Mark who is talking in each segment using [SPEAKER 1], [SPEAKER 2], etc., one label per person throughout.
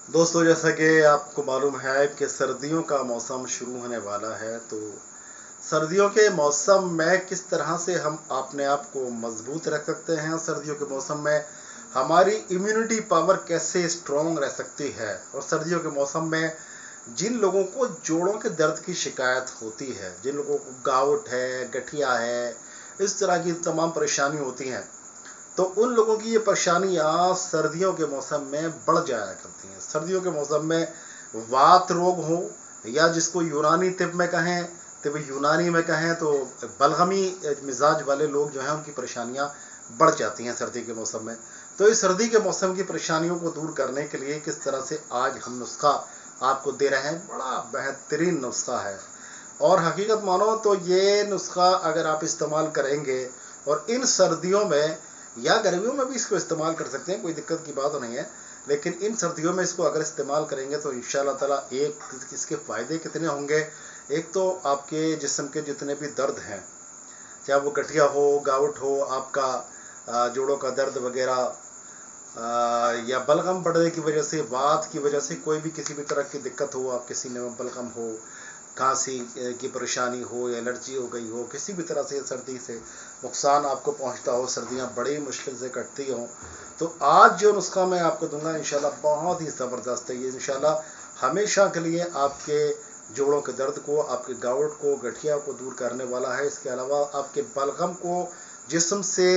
[SPEAKER 1] दोस्तों, जैसा कि आपको मालूम है कि सर्दियों का मौसम शुरू होने वाला है, तो सर्दियों के मौसम में किस तरह से हम अपने आप को मजबूत रख सकते हैं। सर्दियों के मौसम में हमारी इम्यूनिटी पावर कैसे स्ट्रॉन्ग रह सकती है। और सर्दियों के मौसम में जिन लोगों को जोड़ों के दर्द की शिकायत होती है, जिन लोगों को गाउट है, गठिया है, इस तरह की तमाम परेशानी होती हैं, तो उन लोगों की ये परेशानियाँ सर्दियों के मौसम में बढ़ जाया करती हैं। सर्दियों के मौसम में वात रोग हो, या जिसको यूनानी तिब में कहें, तो यूनानी में कहें तो बलगमी मिजाज वाले लोग जो हैं, उनकी परेशानियाँ बढ़ जाती हैं सर्दी के मौसम में। तो इस सर्दी के मौसम की परेशानियों को दूर करने के लिए किस तरह से आज हम नुस्खा आपको दे रहे हैं, बड़ा बेहतरीन नुस्खा है। और हकीकत मानो तो ये नुस्खा अगर आप इस्तेमाल करेंगे, और इन सर्दियों में या गर्मियों में भी इसको इस्तेमाल कर सकते हैं, कोई दिक्कत की बात नहीं है, लेकिन इन सर्दियों में इसको अगर इस्तेमाल करेंगे तो इंशाल्लाह ताला एक इसके फ़ायदे कितने होंगे। एक तो आपके जिस्म के जितने भी दर्द हैं, चाहे वो गठिया हो, गाउट हो, आपका जोड़ों का दर्द वगैरह, या बलगम बढ़ने की वजह से, वात की वजह से कोई भी किसी भी तरह की दिक्कत हो, आपके सीने में बलगम हो, खांसी की परेशानी हो, या एलर्जी हो गई हो, किसी भी तरह से सर्दी से नुकसान आपको पहुंचता हो, सर्दियां बड़ी मुश्किल से कटती हों, तो आज जो नुस्खा मैं आपको दूंगा इंशाल्लाह बहुत ही ज़बरदस्त है। ये इंशाल्लाह हमेशा के लिए आपके जोड़ों के दर्द को, आपके गाउट को, गठिया को दूर करने वाला है। इसके अलावा आपके बलगम को जिस्म से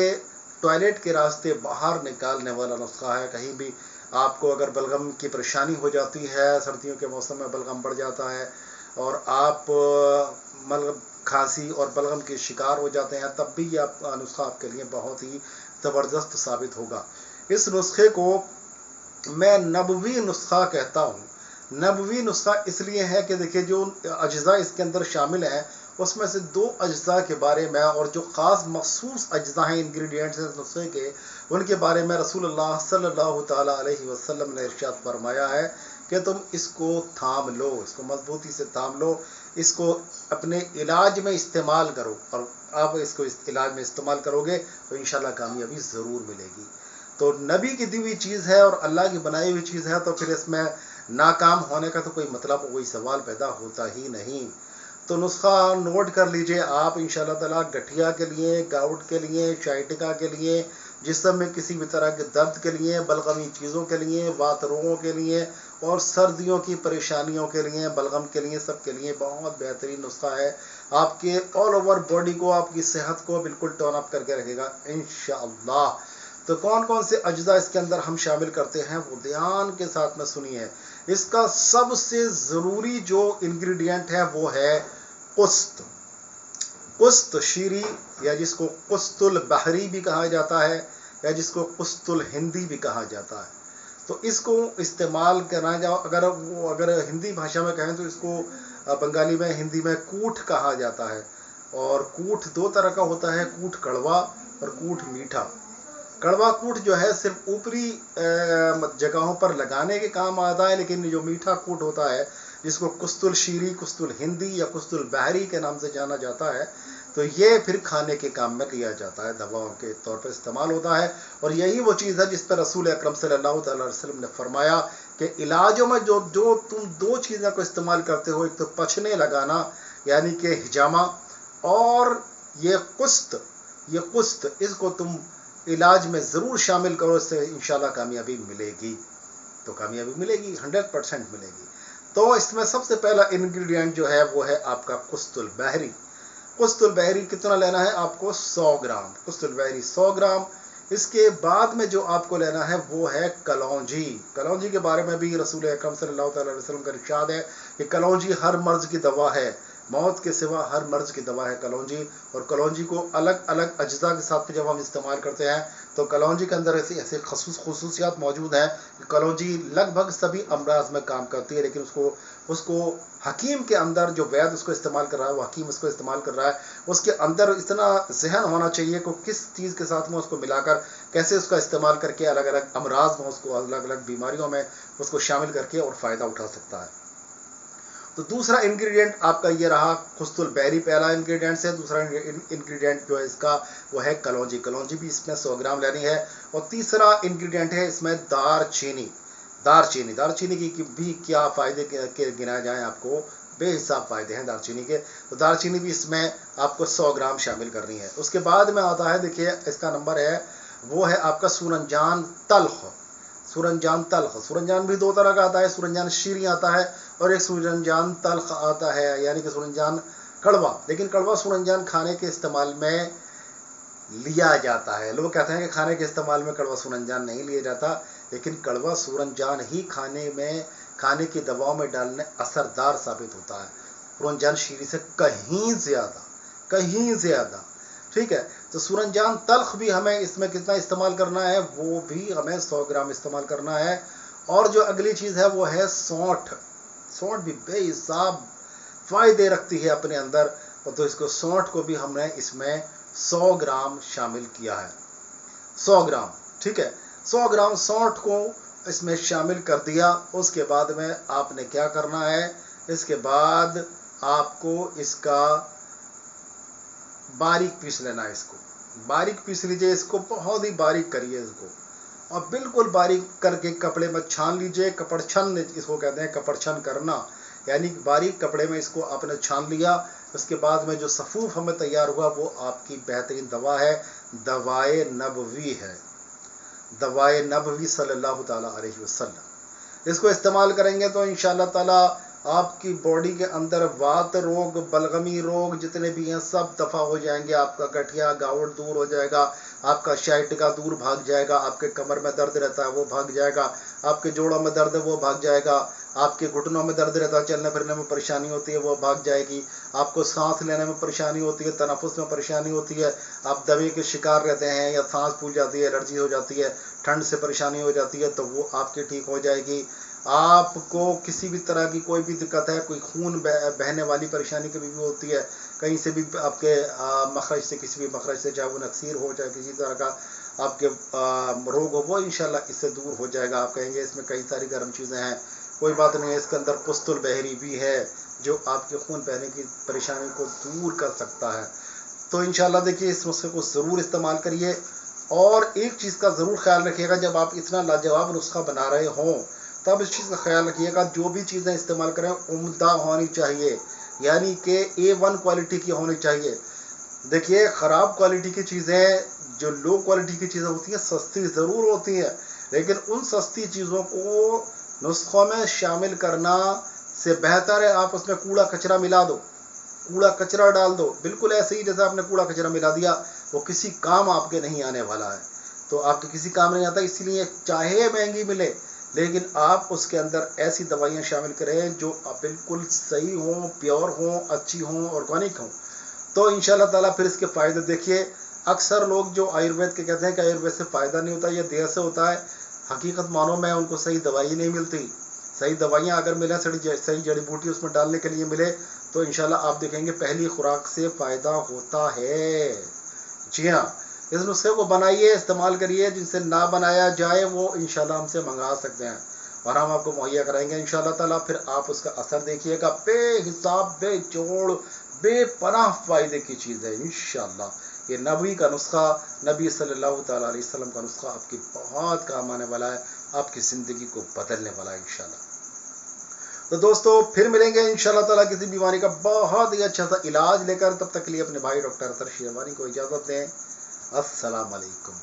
[SPEAKER 1] टॉयलेट के रास्ते बाहर निकालने वाला नुस्खा है। कहीं भी आपको अगर बलगम की परेशानी हो जाती है, सर्दियों के मौसम में बलगम बढ़ जाता है और आप मतलब खांसी और बलगम के शिकार हो जाते हैं, तब भी ये नुस्खा आपके लिए बहुत ही ज़बरदस्त साबित होगा। इस नुस्खे को मैं नबवी नुस्खा कहता हूँ। नबवी नुस्खा इसलिए है कि देखिए, जो अज्जा इसके अंदर शामिल हैं, उसमें से दो अज्जा के बारे में, और जो ख़ास मखसूस अज्जा हैं, इंग्रेडिएंट्स हैं इस नुस्खे के, उनके बारे में रसूलुल्लाह सल्लल्लाहु ताला अलैहि वसल्लम ने इरशाद फरमाया है कि तुम इसको थाम लो, इसको मजबूती से थाम लो, इसको अपने इलाज में इस्तेमाल करो, और आप इसको इस इलाज में इस्तेमाल करोगे तो इंशाल्लाह कामयाबी ज़रूर मिलेगी। तो नबी की दी हुई चीज़ है और अल्लाह की बनाई हुई चीज़ है, तो फिर इसमें नाकाम होने का तो कोई मतलब, कोई सवाल पैदा होता ही नहीं। तो नुस्खा नोट कर लीजिए आप इंशाल्लाह ताला। गठिया के लिए, गाउट के लिए, शाइटिका के लिए, जिस्म में किसी भी तरह के दर्द के लिए, बलगमी चीज़ों के लिए, वात रोगों के लिए, और सर्दियों की परेशानियों के लिए, बलगम के लिए, सब के लिए बहुत बेहतरीन नुस्खा है। आपके ऑल ओवर बॉडी को, आपकी सेहत को बिल्कुल टर्न अप करके रखेगा इंशाअल्लाह। तो कौन कौन से अज्जा इसके अंदर हम शामिल करते हैं, वो ध्यान के साथ में सुनिए। इसका सबसे ज़रूरी जो इंग्रेडिएंट है वो है कुस्त। कुस्त शीरी, या जिसको कुस्तुल बहरी भी कहा जाता है, या जिसको कुस्तुल हिंदी भी कहा जाता है। तो इसको इस्तेमाल करना जाओ, अगर हिंदी भाषा में कहें तो इसको बंगाली में, हिंदी में कूट कहा जाता है। और कूट दो तरह का होता है, कूट कड़वा और कूट मीठा। कड़वा कूट जो है सिर्फ ऊपरी जगहों पर लगाने के काम आता है, लेकिन जो मीठा कूट होता है, जिसको कुस्तुल शीरी, कुस्तुल हिंदी या कुस्तुल बहरी के नाम से जाना जाता है, तो ये फिर खाने के काम में किया जाता है, दवाओं के तौर पर इस्तेमाल होता है। और यही वो चीज़ है जिस पर रसूल अकरम सल्लल्लाहु अलैहि वसल्लम ने फरमाया कि इलाजों में जो जो तुम दो चीज़ों को इस्तेमाल करते हो, एक तो पचने लगाना यानी कि हिजामा, और ये कुस्त, इसको तुम इलाज में ज़रूर शामिल करो, इससे इंशाल्लाह कामयाबी मिलेगी। तो कामयाबी मिलेगी, 100% मिलेगी। तो इसमें सबसे पहला इंग्रेडिएंट जो है वो है आपका कुस्तुल बहरी। कुस्तुल बहरी कितना लेना है आपको? 100 ग्राम कुस्तुल बहरी, 100 ग्राम। इसके बाद में जो आपको लेना है वो है कलौंजी। कलौंजी के बारे में भी रसूल अकरम सल्लल्लाहु अलैहि वसल्लम का इरशाद है कि कलौंजी हर मर्ज की दवा है, मौत के सिवा हर मर्ज की दवा है कलौंजी। और कलौंजी को अलग अलग अज्जा के साथ जब हम इस्तेमाल करते हैं, तो कलौंजी के अंदर ऐसे ऐसे खसूसियात मौजूद हैं कि कलौंजी लगभग सभी अमराज में काम करती है, लेकिन उसको हकीम के अंदर, जो वैद्य उसको इस्तेमाल कर रहा है, वो हकीम उसको इस्तेमाल कर रहा है, उसके अंदर इतना जहन होना चाहिए कि किस चीज़ के साथ में उसको मिलाकर कैसे उसका इस्तेमाल करके अलग अलग अमराज में, उसको अलग अलग बीमारियों में उसको शामिल करके और फ़ायदा उठा सकता है। तो दूसरा इंग्रेडिएंट आपका ये रहा कुस्तुल बहरी, पहला इंग्रेडिएंट है। दूसरा इंग्रेडिएंट जो है इसका वो है कलौंजी। कलौंजी भी इसमें 100 ग्राम लेनी है। और तीसरा इंग्रेडिएंट है इसमें दार चीनी। दालचीनी की भी क्या फ़ायदे के गिनाए जाएँ आपको, बेहिसाब फ़ायदे हैं दालचीनी के। तो दालचीनी भी इसमें आपको 100 ग्राम शामिल करनी है। उसके बाद में आता है, देखिए इसका नंबर है, वो है आपका सूरनजान तल्ख। सूरनजान भी 2 तरह का आता है, सूरनजान शीरी आता है और एक सूरनजान तल्ख आता है, यानी कि सूरनजान कड़वा। लेकिन कड़वा सूरनजान खाने के इस्तेमाल में लिया जाता है। लोग कहते हैं कि खाने के इस्तेमाल में कड़वा सूरनजान नहीं लिया जाता, लेकिन कड़वा सूरनजान ही खाने की दवाओं में डालने असरदार साबित होता है, सूरनजान शीरी से कहीं ज़्यादा। ठीक है, तो सूरनजान तल्ख भी हमें इसमें कितना इस्तेमाल करना है, वो भी हमें 100 ग्राम इस्तेमाल करना है। और जो अगली चीज़ है वो है सौंठ भी बेहिसाब फ़ायदे रखती है अपने अंदर, तो इसको सौंठ को भी हमने इसमें 100 ग्राम शामिल किया है, 100 ग्राम। ठीक है, 100 ग्राम सौंठ को इसमें शामिल कर दिया। उसके बाद में आपने क्या करना है, इसके बाद आपको इसका बारीक पीस लेना है। इसको बारीक पीस लीजिए, इसको बहुत ही बारीक करिए इसको, और बिल्कुल बारीक करके कपड़े में छान लीजिए। कपड़छन इसको कहते हैं, कपड़छन करना, यानी बारीक कपड़े में इसको आपने छान लिया। उसके बाद में जो सफ़ूफ हमें तैयार हुआ वो आपकी बेहतरीन दवा है, दवाए नबवी सल्लल्लाहु ताला अलैहि वसल्लम। इसको इस्तेमाल करेंगे तो इंशाअल्लाह ताला आपकी बॉडी के अंदर वात रोग, बलगमी रोग जितने भी हैं सब दफ़ा हो जाएंगे। आपका गठिया गावट दूर हो जाएगा, आपका शाइटिका दूर भाग जाएगा, आपके कमर में दर्द रहता है वो भाग जाएगा, आपके जोड़ों में दर्द है वो भाग जाएगा, आपके घुटनों में दर्द रहता है, चलने फिरने में परेशानी होती है वो भाग जाएगी, आपको सांस लेने में परेशानी होती है, तनफुस में परेशानी होती है, आप दमे के शिकार रहते हैं या सांस फूल जाती है, एलर्जी हो जाती है, ठंड से परेशानी हो जाती है, तो वो आपकी ठीक हो जाएगी। आपको किसी भी तरह की कोई भी दिक्कत है, कोई खून बहने वाली परेशानी कभी भी होती है, कहीं से भी आपके मखरज से, किसी भी मखरज से, चाहे वो नक्सीर हो चाहे किसी तरह का आपके रोग हो, वो इंशाल्लाह इससे दूर हो जाएगा। आप कहेंगे इसमें कई सारी गर्म चीज़ें हैं, कोई बात नहीं है, इसके अंदर पुस्तुल बहरी भी है जो आपके खून बहने की परेशानी को दूर कर सकता है। तो इंशाल्लाह देखिए इस नुस्खे को ज़रूर इस्तेमाल करिए। और एक चीज़ का ज़रूर ख्याल रखिएगा, जब आप इतना लाजवाब नुस्खा बना रहे हों तब इस चीज़ का ख्याल रखिएगा, जो भी चीज़ें इस्तेमाल करें उम्दा होनी चाहिए, यानी कि A1 क्वालिटी की होनी चाहिए। देखिए ख़राब क्वालिटी की चीज़ें, जो लो क्वालिटी की चीज़ें होती हैं, सस्ती ज़रूर होती हैं, लेकिन उन सस्ती चीज़ों को नुस्खों में शामिल करना से बेहतर है आप उसमें कूड़ा कचरा मिला दो, कूड़ा कचरा डाल दो, बिल्कुल ऐसे ही जैसे आपने कूड़ा कचरा मिला दिया, वो किसी काम आपके नहीं आने वाला है। तो आपके किसी काम नहीं आता, इसलिए चाहे महंगी मिले लेकिन आप उसके अंदर ऐसी दवाइयाँ शामिल करें जो बिल्कुल सही हों, प्योर हों, अच्छी हों, ऑर्गेनिक हों, तो इंशाल्लाह ताला फिर इसके फ़ायदे देखिए। अक्सर लोग जो आयुर्वेद के कहते हैं कि आयुर्वेद से फ़ायदा नहीं होता, ये देर से होता है, हकीकत मानो में उनको सही दवाई नहीं मिलती। सही दवाइयाँ अगर मिलें, सही जड़ी बूटी उसमें डालने के लिए मिले, तो इंशाल्लाह आप देखेंगे पहली खुराक से फ़ायदा होता है। जी हाँ, इस नुस्खे को बनाइए, इस्तेमाल करिए। जिनसे ना बनाया जाए वो इंशाल्लाह हमसे मंगा सकते हैं और हम आपको मुहैया कराएंगे इंशाल्लाह ताला। फिर आप उसका असर देखिएगा, बेहिसाब, बेजोड़, बेपनाह फ़ायदे की चीज़ है इंशाल्लाह। ये नबी का नुस्खा, नबी सल्लल्लाहु ताला अलैहि वसल्लम का नुस्खा आपकी बहुत काम आने वाला है, आपकी ज़िंदगी को बदलने वाला है इंशाल्लाह। तो दोस्तों फिर मिलेंगे इंशाल्लाह ताला किसी बीमारी का बहुत ही अच्छा सा इलाज लेकर। तब तक के लिए अपने भाई डॉक्टर अतर शेरवानी को इजाज़त दें। अस्सलाम वालेकुम।